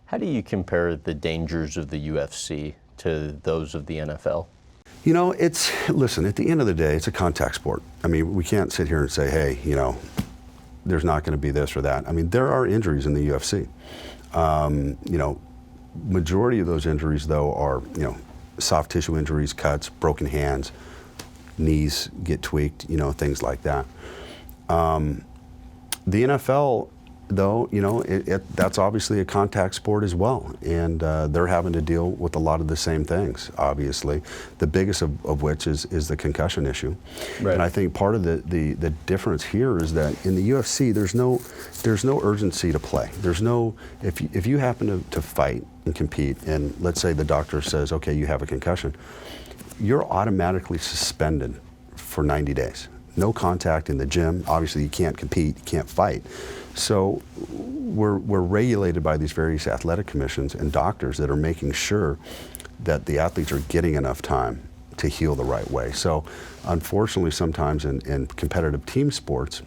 How do you compare the dangers of the UFC to those of the NFL? You know, listen, at the end of the day, it's a contact sport. I mean, we can't sit here and say, hey, you know, there's not going to be this or that. I mean, there are injuries in the UFC. You know, majority of those injuries, though, are, you know, soft tissue injuries, cuts, broken hands, knees get tweaked, you know, things like that. The NFL, though, you know, that's obviously a contact sport as well, and they're having to deal with a lot of the same things, obviously. The biggest of which is the concussion issue. Right. And I think part of the difference here is that in the UFC, there's no urgency to play. There's no, if you happen to fight and compete, and let's say the doctor says, okay, you have a concussion, you're automatically suspended for 90 days. No contact in the gym. Obviously, you can't compete, you can't fight. So we're regulated by these various athletic commissions and doctors that are making sure that the athletes are getting enough time to heal the right way. So unfortunately, sometimes in competitive team sports,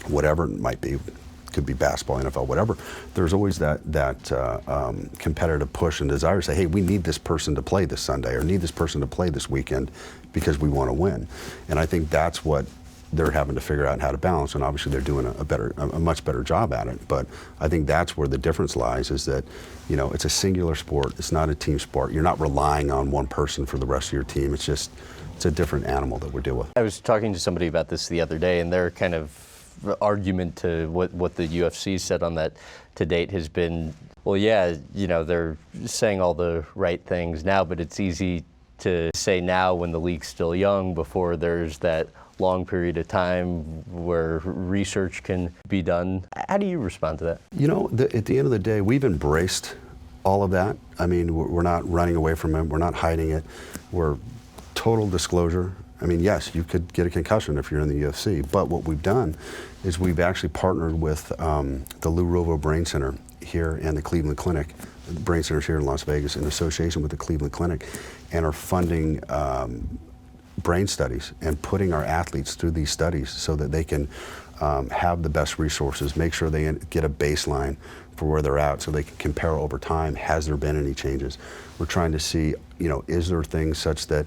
whatever it might be, could be basketball, NFL, whatever, there's always that competitive push and desire to say, hey, we need this person to play this Sunday or need this person to play this weekend because we want to win. And I think that's what they're having to figure out how to balance, and obviously they're doing a much better job at it. But I think that's where the difference lies, is that, you know, it's a singular sport, it's not a team sport. You're not relying on one person for the rest of your team. It's a different animal that we're dealing with. I was talking to somebody about this the other day, and their kind of argument to what the UFC said on that to date has been, well, yeah, you know, they're saying all the right things now, but it's easy to say now when the league's still young before there's that long period of time where research can be done. How do you respond to that? You know, at the end of the day, we've embraced all of that. I mean, we're not running away from it. We're not hiding it. We're total disclosure. I mean, yes, you could get a concussion if you're in the UFC, but what we've done is we've actually partnered with the Lou Rovo Brain Center here and the Cleveland Clinic. The Brain Center's here in Las Vegas in association with the Cleveland Clinic, and are funding brain studies and putting our athletes through these studies so that they can have the best resources, make sure they get a baseline for where they're at so they can compare over time. Has there been any changes? We're trying to see, you know, is there things such that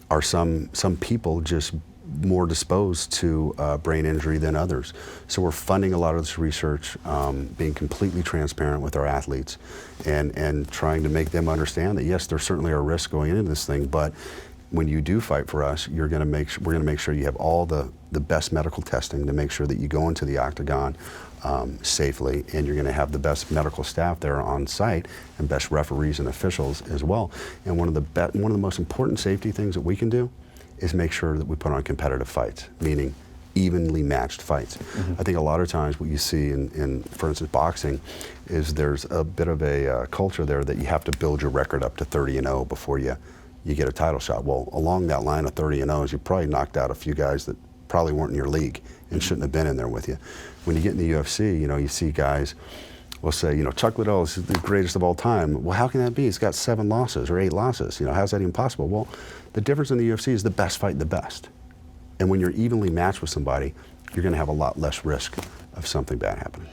are some people just more disposed to brain injury than others? So we're funding a lot of this research, being completely transparent with our athletes, and trying to make them understand that yes, there certainly are risks going into this thing, but when you do fight for us, we're going to make sure you have all the best medical testing to make sure that you go into the octagon safely, and you're going to have the best medical staff there on site and best referees and officials as well. And one of the most important safety things that we can do is make sure that we put on competitive fights, meaning evenly matched fights. Mm-hmm. I think a lot of times what you see in for instance, boxing, is there's a bit of a culture there that you have to build your record up to 30-0 before you get a title shot. Well, along that line of 30-0s, you probably knocked out a few guys that probably weren't in your league and shouldn't have been in there with you. When you get in the UFC, you know, you see guys will say, you know, Chuck Liddell is the greatest of all time. Well, how can that be? He's got 7 losses or 8 losses. You know, how's that even possible? Well, the difference in the UFC is the best fight the best. And when you're evenly matched with somebody, you're going to have a lot less risk of something bad happening.